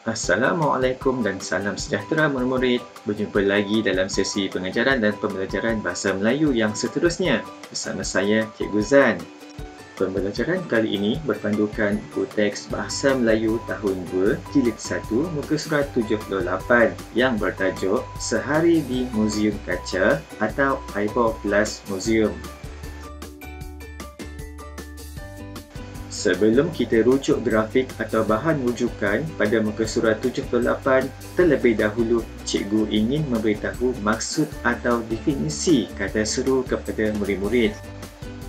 Assalamualaikum dan salam sejahtera murid-murid. Berjumpa lagi dalam sesi pengajaran dan pembelajaran Bahasa Melayu yang seterusnya bersama saya, Cikgu Zan. Pembelajaran kali ini berpandukan buku teks Bahasa Melayu tahun 2, jilid 1, muka surat 78 yang bertajuk Sehari di Muzium Kaca atau Aibo Plus Museum. Sebelum kita rujuk grafik atau bahan rujukan pada muka surat 78, terlebih dahulu cikgu ingin memberitahu maksud atau definisi kata seru kepada murid-murid.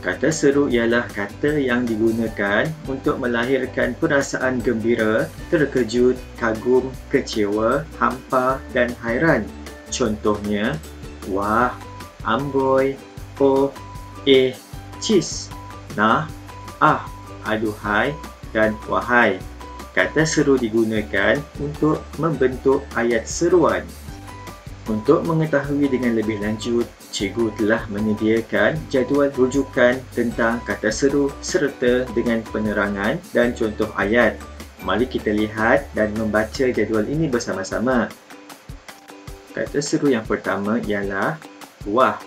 Kata seru ialah kata yang digunakan untuk melahirkan perasaan gembira, terkejut, kagum, kecewa, hampa dan hairan. Contohnya, wah, amboi, oh, cis, nah, ah, aduhai dan wahai. Kata seru digunakan untuk membentuk ayat seruan. Untuk mengetahui dengan lebih lanjut, cikgu telah menyediakan jadual rujukan tentang kata seru serta dengan penerangan dan contoh ayat. Mari kita lihat dan membaca jadual ini bersama-sama. Kata seru yang pertama ialah wah.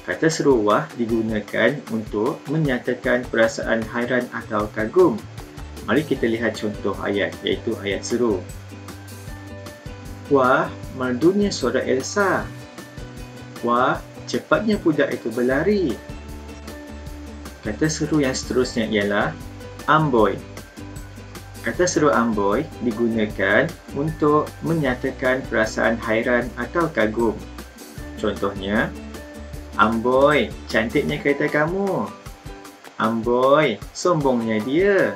Kata seru wah digunakan untuk menyatakan perasaan hairan atau kagum. Mari kita lihat contoh ayat, iaitu ayat seru. Wah, merdunya suara Elsa. Wah, cepatnya budak itu berlari. Kata seru yang seterusnya ialah amboi. Kata seru amboi digunakan untuk menyatakan perasaan hairan atau kagum. Contohnya, amboi, cantiknya kereta kamu. Amboi, sombongnya dia.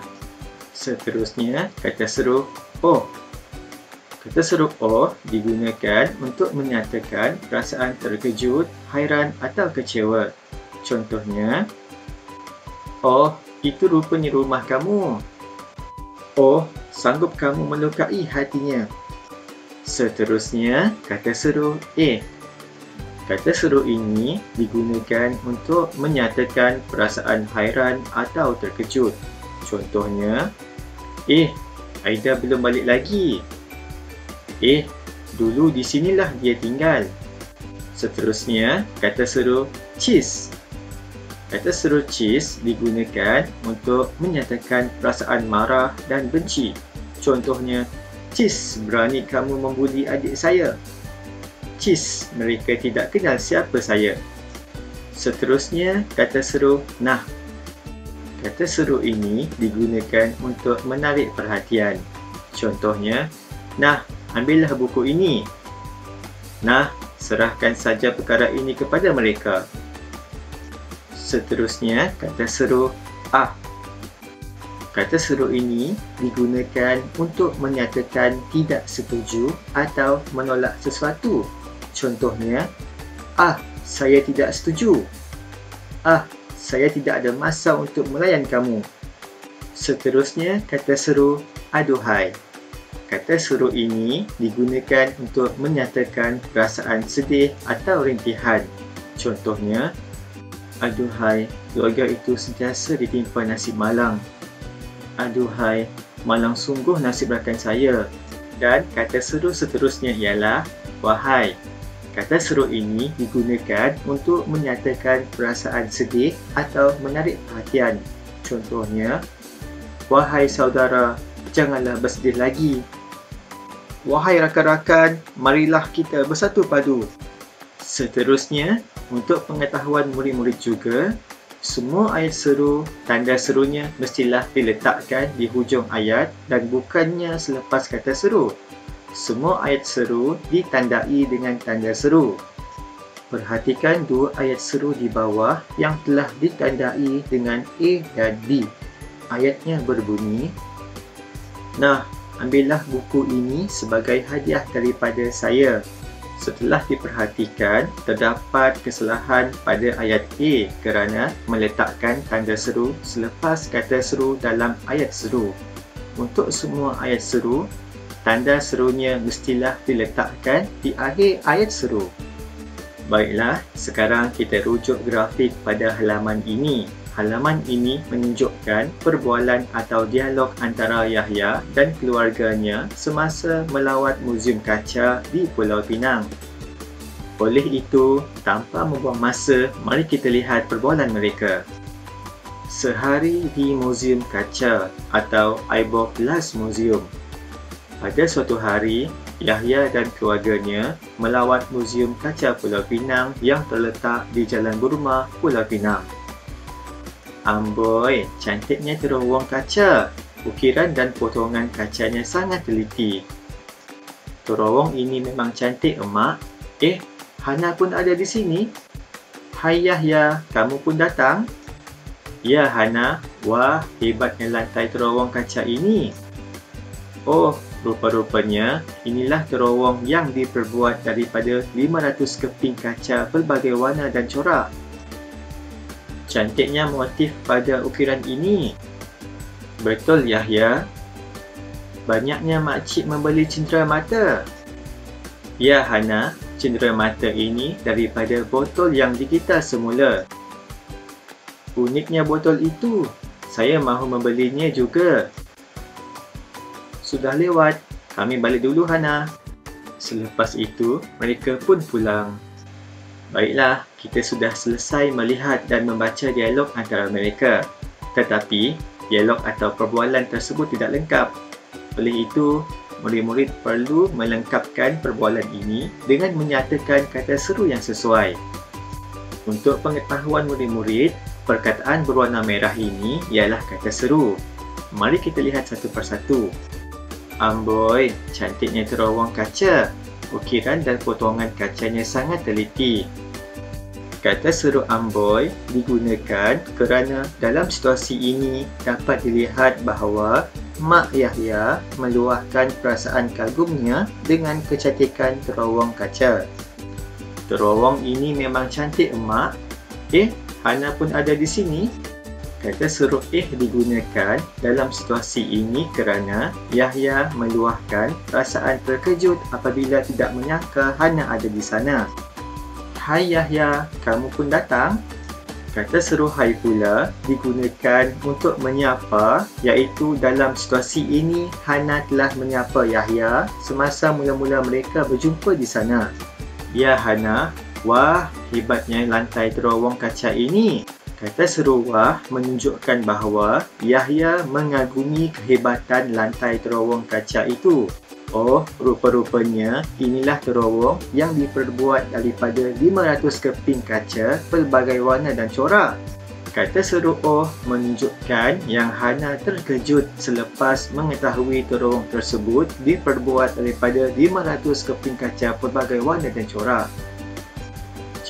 Seterusnya, kata seru oh. Kata seru oh digunakan untuk menyatakan perasaan terkejut, hairan atau kecewa. Contohnya, oh, itu rupanya rumah kamu. Oh, sanggup kamu melukai hatinya. Seterusnya, kata seru Kata seru ini digunakan untuk menyatakan perasaan hairan atau terkejut. Contohnya, Aida belum balik lagi. Dulu di sinilah dia tinggal. Seterusnya, kata seru cis. Kata seru cis digunakan untuk menyatakan perasaan marah dan benci. Contohnya, cis, berani kamu membuli adik saya. Cis, mereka tidak kenal siapa saya. Seterusnya, kata seru nah. Kata seru ini digunakan untuk menarik perhatian. Contohnya, nah, ambillah buku ini. Nah, serahkan saja perkara ini kepada mereka. Seterusnya, kata seru ah. Kata seru ini digunakan untuk menyatakan tidak setuju atau menolak sesuatu. Contohnya, saya tidak setuju. Saya tidak ada masa untuk melayan kamu. Seterusnya, kata seru aduhai. Kata seru ini digunakan untuk menyatakan perasaan sedih atau rintihan. Contohnya, aduhai, keluarga itu sentiasa ditimpa nasib malang. Aduhai, malang sungguh nasib rakan saya. Dan kata seru seterusnya ialah wahai. Kata seru ini digunakan untuk menyatakan perasaan sedih atau menarik perhatian. Contohnya, wahai saudara, janganlah bersedih lagi. Wahai rakan-rakan, marilah kita bersatu padu. Seterusnya, untuk pengetahuan murid-murid juga, semua ayat seru, tanda serunya mestilah diletakkan di hujung ayat dan bukannya selepas kata seru. Semua ayat seru ditandai dengan tanda seru. Perhatikan dua ayat seru di bawah yang telah ditandai dengan A dan B. Ayatnya berbunyi, nah, ambillah buku ini sebagai hadiah daripada saya. Setelah diperhatikan, terdapat kesalahan pada ayat A kerana meletakkan tanda seru selepas kata seru dalam ayat seru. Untuk semua ayat seru, tanda serunya mestilah diletakkan di akhir ayat seru. Baiklah, sekarang kita rujuk grafik pada halaman ini. halaman ini menunjukkan perbualan atau dialog antara Yahya dan keluarganya semasa melawat Muzium Kaca di Pulau Pinang. Oleh itu, tanpa membuang masa, mari kita lihat perbualan mereka. Sehari di Muzium Kaca atau Aibok Last Museum. Pada suatu hari, Yahya dan keluarganya melawat Muzium Kaca Pulau Pinang yang terletak di Jalan Burma, Pulau Pinang. Amboi, cantiknya terowong kaca. Ukiran dan potongan kacanya sangat teliti. Terowong ini memang cantik, emak. Hana pun ada di sini. Hai Yahya, kamu pun datang? Ya Hana, wah hebatnya lantai terowong kaca ini. Oh, rupa-rupanya inilah terowong yang diperbuat daripada 500 keping kaca pelbagai warna dan corak. Cantiknya motif pada ukiran ini. Betul Yahya. Banyaknya makcik membeli cendera mata. Ya Hana, cendera mata ini daripada botol yang digital semula. Uniknya botol itu. Saya mahu membelinya juga. Sudah lewat. Kami balik dulu Hana. Selepas itu, mereka pun pulang. Baiklah, kita sudah selesai melihat dan membaca dialog antara mereka. Tetapi, dialog atau perbualan tersebut tidak lengkap. Oleh itu, murid-murid perlu melengkapkan perbualan ini dengan menyatakan kata seru yang sesuai. Untuk pengetahuan murid-murid, perkataan berwarna merah ini ialah kata seru. Mari kita lihat satu persatu. Amboi, cantiknya terowong kaca. Ukiran dan potongan kacanya sangat teliti. Kata seru amboi digunakan kerana dalam situasi ini dapat dilihat bahawa Mak Yahya meluahkan perasaan kagumnya dengan kecantikan terowong kaca. Terowong ini memang cantik, emak. Hana pun ada di sini. Kata seru digunakan dalam situasi ini kerana Yahya meluahkan perasaan terkejut apabila tidak menyangka Hana ada di sana. Hai Yahya, kamu pun datang? Kata seru hai pula digunakan untuk menyapa, iaitu dalam situasi ini Hana telah menyapa Yahya semasa mula-mula mereka berjumpa di sana. Ya Hana, wah hebatnya lantai terowong kaca ini. Kata seru wah menunjukkan bahawa Yahya mengagumi kehebatan lantai terowong kaca itu. Oh, rupa-rupanya inilah terowong yang diperbuat daripada 500 keping kaca pelbagai warna dan corak. Kata seru oh menunjukkan yang Hana terkejut selepas mengetahui terowong tersebut diperbuat daripada 500 keping kaca pelbagai warna dan corak.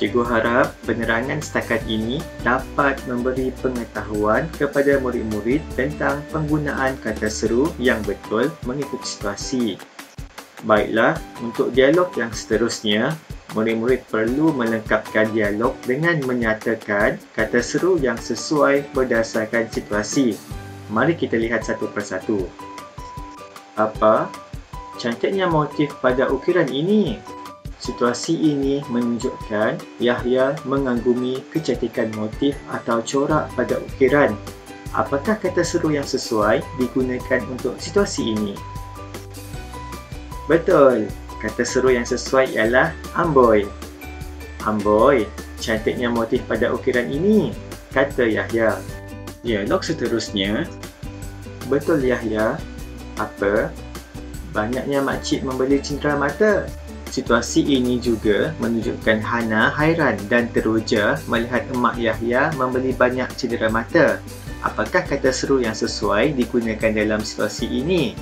Cikgu harap penerangan setakat ini dapat memberi pengetahuan kepada murid-murid tentang penggunaan kata seru yang betul mengikut situasi. Baiklah, untuk dialog yang seterusnya, murid-murid perlu melengkapkan dialog dengan menyatakan kata seru yang sesuai berdasarkan situasi. Mari kita lihat satu persatu. Apa? Cantiknya motif pada ukiran ini. Situasi ini menunjukkan Yahya mengagumi kecantikan motif atau corak pada ukiran. Apakah kata seru yang sesuai digunakan untuk situasi ini? Betul, kata seru yang sesuai ialah amboi. Amboi, cantiknya motif pada ukiran ini, kata Yahya. Dialog seterusnya. Betul Yahya. Apa? Banyaknya makcik membeli cendera mata. Situasi ini juga menunjukkan Hana hairan dan teruja melihat emak Yahya membeli banyak cendera mata. Apakah kata seru yang sesuai digunakan dalam situasi ini?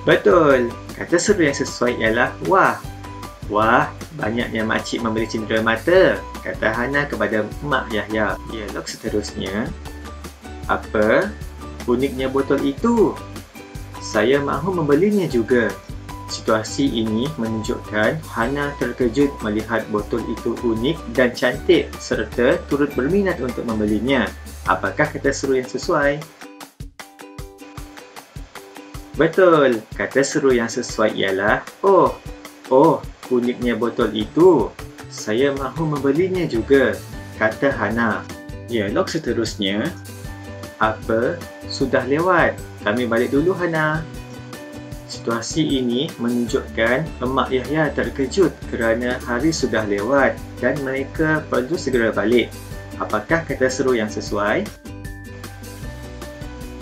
Betul, kata seru yang sesuai ialah wah. Wah, banyaknya makcik membeli cendera mata, kata Hana kepada emak Yahya. Dialog seterusnya. Apa? Uniknya botol itu. Saya mahu membelinya juga. Situasi ini menunjukkan Hana terkejut melihat botol itu unik dan cantik serta turut berminat untuk membelinya. Apakah kata seru yang sesuai? Betul, kata seru yang sesuai ialah oh, uniknya botol itu. Saya mahu membelinya juga. kata Hana. Dialog seterusnya, apa sudah lewat? Kami balik dulu, Hana. Situasi ini menunjukkan Emak Yahya terkejut kerana hari sudah lewat dan mereka perlu segera balik. Apakah kata seru yang sesuai?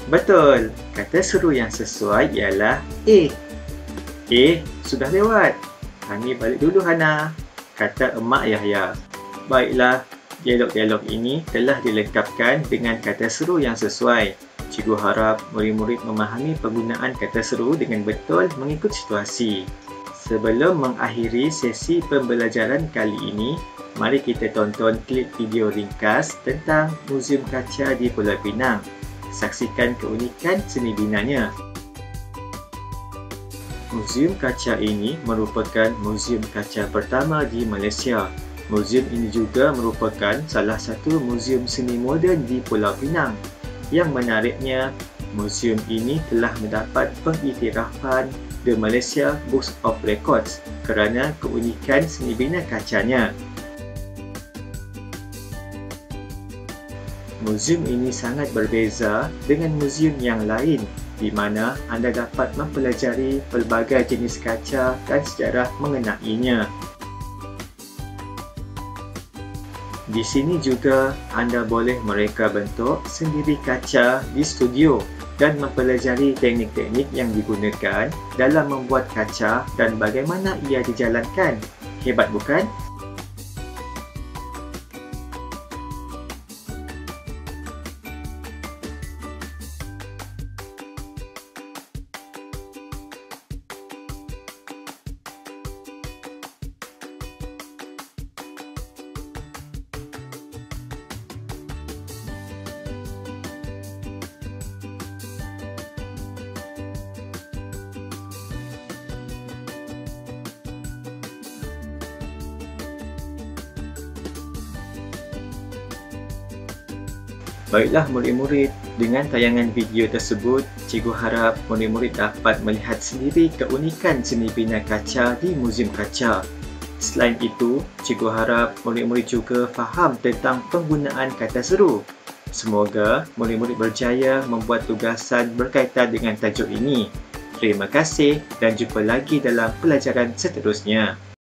Betul, kata seru yang sesuai ialah A. A sudah lewat. Kami balik dulu, Hana, kata Emak Yahya. Baiklah, dialog-dialog ini telah dilengkapkan dengan kata seru yang sesuai. Cikgu harap murid-murid memahami penggunaan kata seru dengan betul mengikut situasi. Sebelum mengakhiri sesi pembelajaran kali ini, mari kita tonton klip video ringkas tentang Muzium Kaca di Pulau Pinang. Saksikan keunikan seni binanya. Muzium Kaca ini merupakan muzium kaca pertama di Malaysia. Muzium ini juga merupakan salah satu muzium seni moden di Pulau Pinang. Yang menariknya, muzium ini telah mendapat pengiktirafan The Malaysia Books of Records kerana keunikan seni bina kacanya. Muzium ini sangat berbeza dengan muzium yang lain di mana anda dapat mempelajari pelbagai jenis kaca dan sejarah mengenainya. Di sini juga anda boleh mereka bentuk sendiri kaca di studio dan mempelajari teknik-teknik yang digunakan dalam membuat kaca dan bagaimana ia dijalankan. Hebat bukan? Baiklah murid-murid, dengan tayangan video tersebut, cikgu harap murid-murid dapat melihat sendiri keunikan seni bina kaca di Muzium Kaca. Selain itu, cikgu harap murid-murid juga faham tentang penggunaan kata seru. Semoga murid-murid berjaya membuat tugasan berkaitan dengan tajuk ini. Terima kasih dan jumpa lagi dalam pelajaran seterusnya.